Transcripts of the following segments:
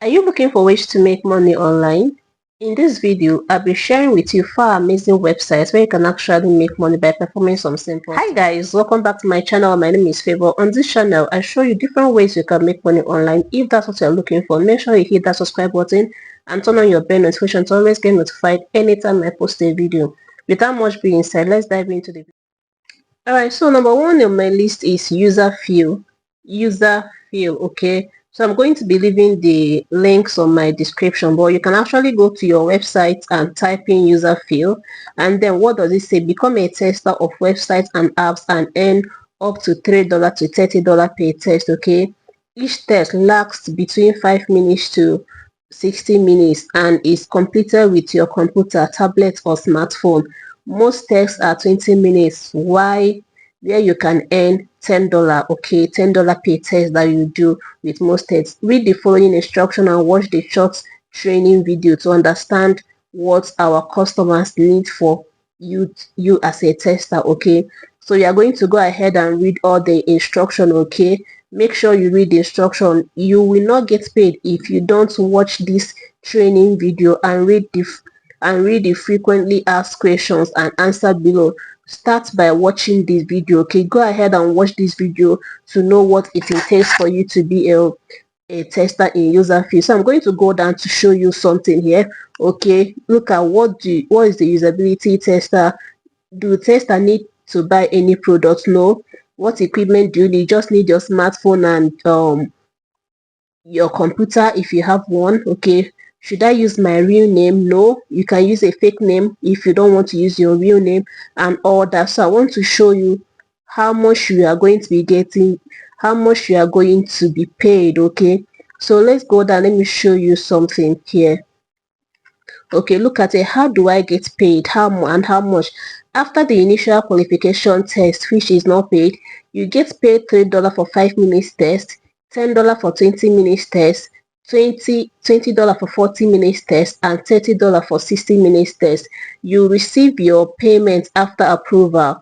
Are you looking for ways to make money online? In this video, I'll be sharing with you 4 amazing websites where you can actually make money by performing some simple tasks. Hi guys, welcome back to my channel. My name is Favour. On this channel, I show you different ways you can make money online. If that's what you're looking for, make sure you hit that subscribe button and turn on your bell notification to always get notified anytime I post a video. Without much being said, let's dive into the video. Alright, so number one on my list is user feel. User feel, okay. So I'm going to be leaving the links on my description, but you can actually go to your website and type in user feel. And then what does it say? Become a tester of websites and apps and earn up to $3 to $30 per test, okay. Each test lasts between 5 minutes to 60 minutes and is completed with your computer, tablet or smartphone. Most tests are 20 minutes, where you can earn $10, okay, $10 per test that you do with most tests. Read the following instruction and watch the short training video to understand what our customers need for you as a tester, okay. So you are going to go ahead and read all the instruction, okay. Make sure you read the instruction. You will not get paid if you don't watch this training video and read the frequently asked questions and answer below. Start by watching this video, okay. Go ahead and watch this video to know what it entails for you to be a tester in user fee. So I'm going to go down to show you something here, okay. Look at what is the usability tester. Do tester need to buy any product? No. What equipment do you need? You just need your smartphone and your computer if you have one, okay. Should I use my real name? No. You can use a fake name if you don't want to use your real name and all that. So I want to show you how much you are going to be getting, how much you are going to be paid, okay. So let's go down. Let me show you something here. Okay, look at it. How do I get paid? How much? After the initial qualification test, which is not paid, you get paid $3 for 5 minutes test, $10 for 20 minutes test, $20 for 40 minutes test, and $30 for 60 minutes test. You receive your payment after approval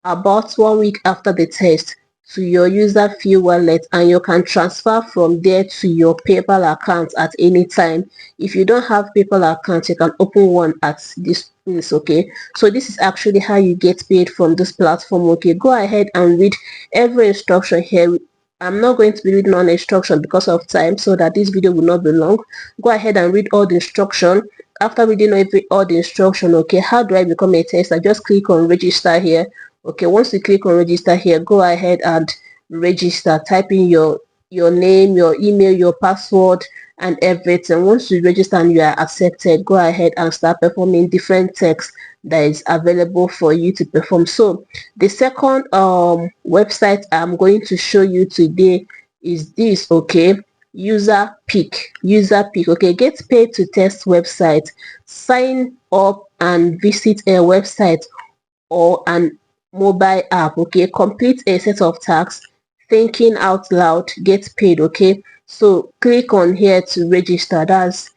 about 1 week after the test to your user fee wallet, and you can transfer from there to your PayPal account at any time. If you don't have PayPal account, you can open one at this place, okay. So this is actually how you get paid from this platform, okay. Go ahead and read every instruction here. I'm not going to be reading on instruction because of time, so that this video will not be long. Go ahead and read all the instruction. After reading all the instruction, okay, how do I become a tester? Just click on register here. Okay, once you click on register here, go ahead and register. Type in your name, your email, your password and everything. Once you register and you are accepted, go ahead and start performing different tasks that is available for you to perform. So the second website I'm going to show you today is this, okay. User pick, okay. Get paid to test website. Sign up and visit a website or an mobile app, okay. Complete a set of tasks, thinking out loud, get paid, okay. So click on here to register. That's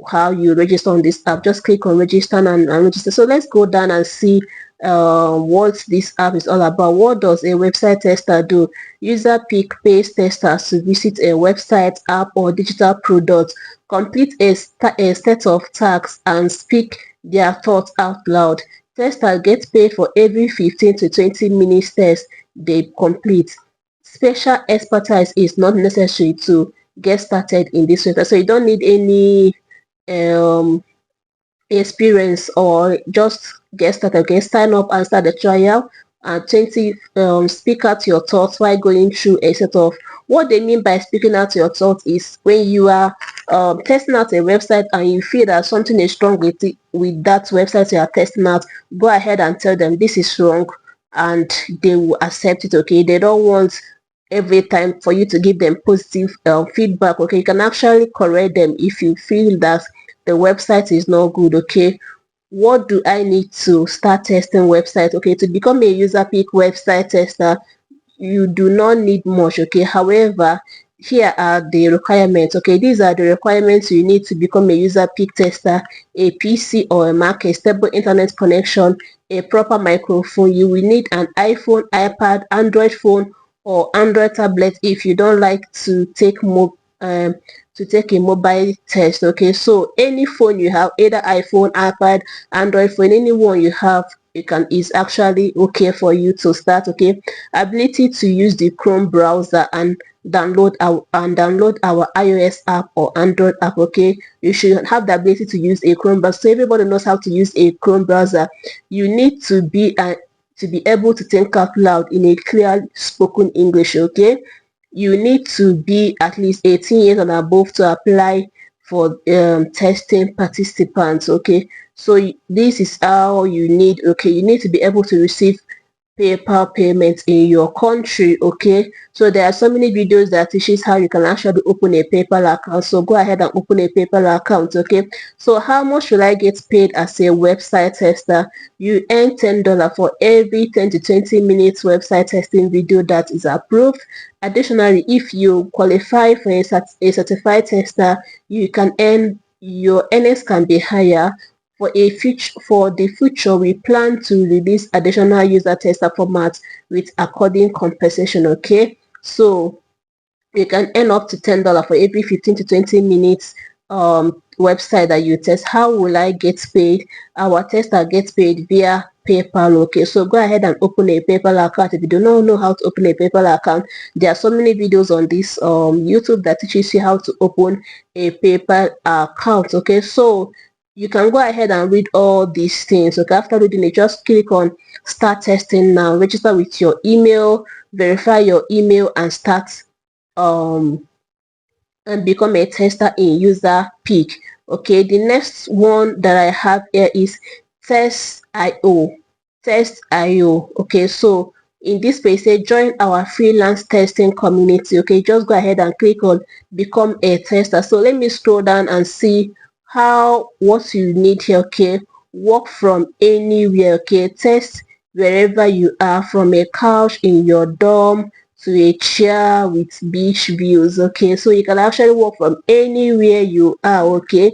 how you register on this app. Just click on register and register. So let's go down and see what this app is all about. What does a website tester do? User pick pays testers to visit a website, app or digital product, complete a set of tasks and speak their thoughts out loud. Testers get paid for every 15 to 20 minutes test they complete. Special expertise is not necessary to get started in this sector, so you don't need any experience or just get started. Okay, sign up and start the trial and 20 speak out your thoughts while going through a set of. What they mean by speaking out your thoughts is when you are testing out a website and you feel that something is wrong with that website you are testing out, go ahead and tell them this is wrong and they will accept it, okay. They don't want every time for you to give them positive feedback, okay. You can actually correct them if you feel that the website is not good, okay. What do I need to start testing websites? Okay, to become a user pick website tester, you do not need much, okay. However, here are the requirements, okay. These are the requirements you need to become a user pick tester: a PC or a Mac, a stable internet connection, a proper microphone. You will need an iPhone, iPad, Android phone or Android tablet if you don't like to take to take a mobile test. Okay, so any phone you have, either iPhone, iPad, Android phone, any one you have, is actually okay for you to start. Okay, ability to use the Chrome browser and download our iOS app or Android app. Okay, you should have the ability to use a Chrome browser. So everybody knows how to use a Chrome browser. You need to be able to think out loud in a clear spoken English. Okay, you need to be at least 18 years and above to apply for testing participants. Okay, so this is how you need. Okay, you need to be able to receive PayPal payments in your country. Okay, so there are so many videos that teaches how you can actually open a PayPal account. So go ahead and open a PayPal account. Okay, so how much will I get paid as a website tester? You earn $10 for every 10 to 20 minutes website testing video that is approved. Additionally, if you qualify for a certified tester, you can earn, your earnings can be higher. For the future, we plan to release additional user tester formats with according compensation. Okay, so you can earn up to $10 for every 15 to 20 minutes website that you test. How will I get paid? Our tester gets paid via PayPal. Okay, so go ahead and open a PayPal account. If you do not know how to open a PayPal account, there are so many videos on this YouTube that teaches you how to open a PayPal account. Okay, so you can go ahead and read all these things. Okay, after reading it, just click on start testing now. Register with your email, verify your email, and start and become a tester in user pick. Okay, the next one that I have here is test.io. Okay, so in this page, say join our freelance testing community. Okay, just go ahead and click on become a tester. So let me scroll down and see what you need here. Okay, work from anywhere. Okay, test wherever you are, from a couch in your dorm to a chair with beach views. Okay, so you can actually work from anywhere you are. Okay,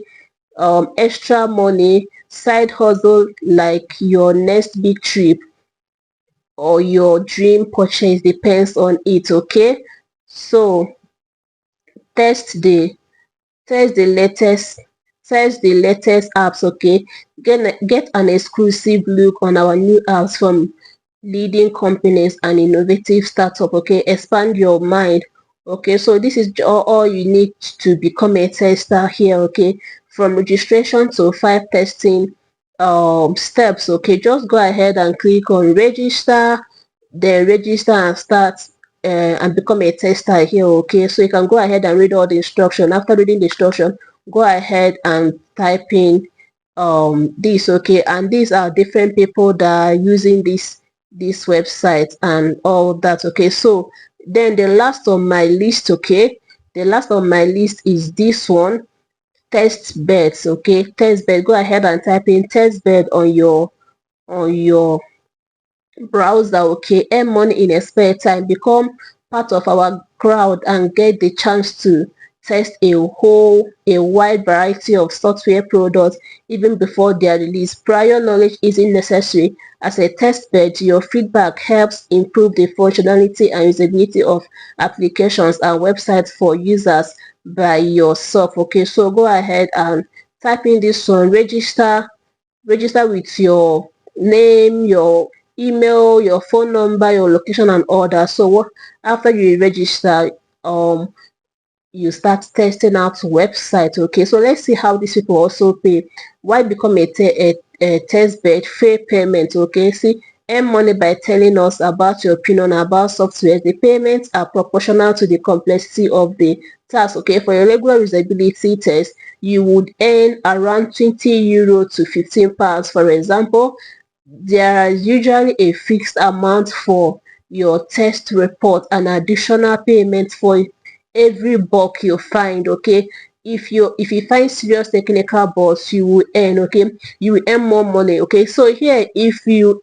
extra money, side hustle like your next big trip or your dream purchase, depends on it. Okay, so test the test the latest apps. Okay, get an exclusive look on our new apps from leading companies and innovative startup. Okay, expand your mind. Okay, so this is all you need to become a tester here. Okay, from registration to 5 testing steps. Okay, just go ahead and click on register, then register and start and become a tester here. Okay, so you can go ahead and read all the instruction. After reading the instruction, go ahead and type in this. Okay, and these are different people that are using this website and all that. Okay, so then the last on my list, okay, the last on my list is this one, test beds. Okay, test bed, go ahead and type in test bed on your browser. Okay, earn money in a spare time, become part of our crowd and get the chance to test a wide variety of software products even before their release. Prior knowledge isn't necessary. As a test bed, your feedback helps improve the functionality and usability of applications and websites for users by yourself. Okay, so go ahead and type in this one, register with your name, your email, your phone number, your location, and all that. So after you register, you start testing out website. Okay, so let's see how these people also pay. Why become a test bed? Fair payment. Okay, see, earn money by telling us about your opinion about software. The payments are proportional to the complexity of the task. Okay, for your regular usability test, you would earn around €20 to £15. For example, there is usually a fixed amount for your test report and additional payment for every bug you find. Okay, if you find serious technical bugs, you will earn. Okay, you will earn more money. Okay, so here, if you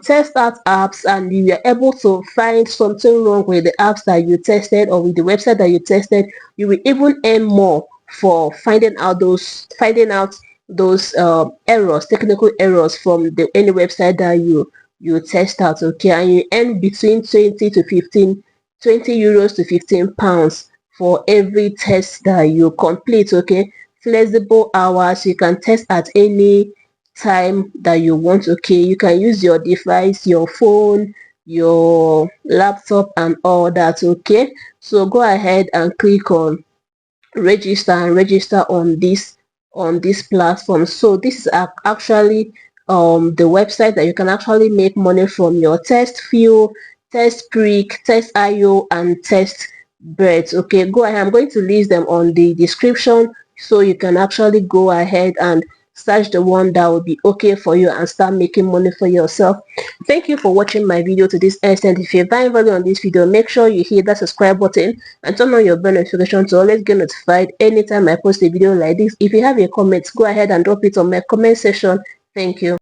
test out apps and you are able to find something wrong with the apps that you tested or with the website that you tested, you will even earn more for finding out those errors, technical errors from any website that you test out. Okay, and you earn between €20 to £15 to £15 for for every test that you complete. Okay, flexible hours, you can test at any time that you want. Okay, you can use your device, your phone, your laptop and all that. Okay, so go ahead and click on register and register on this platform. So this is actually the website that you can actually make money from your test fuel, test prick, test io and test breads. Okay, go ahead, I'm going to list them on the description so you can actually go ahead and search the one that will be okay for you and start making money for yourself. Thank you for watching my video to this extent. If you find value on this video, make sure you hit that subscribe button and turn on your bell notification to always get notified anytime I post a video like this. If you have a comment, go ahead and drop it on my comment section. Thank you.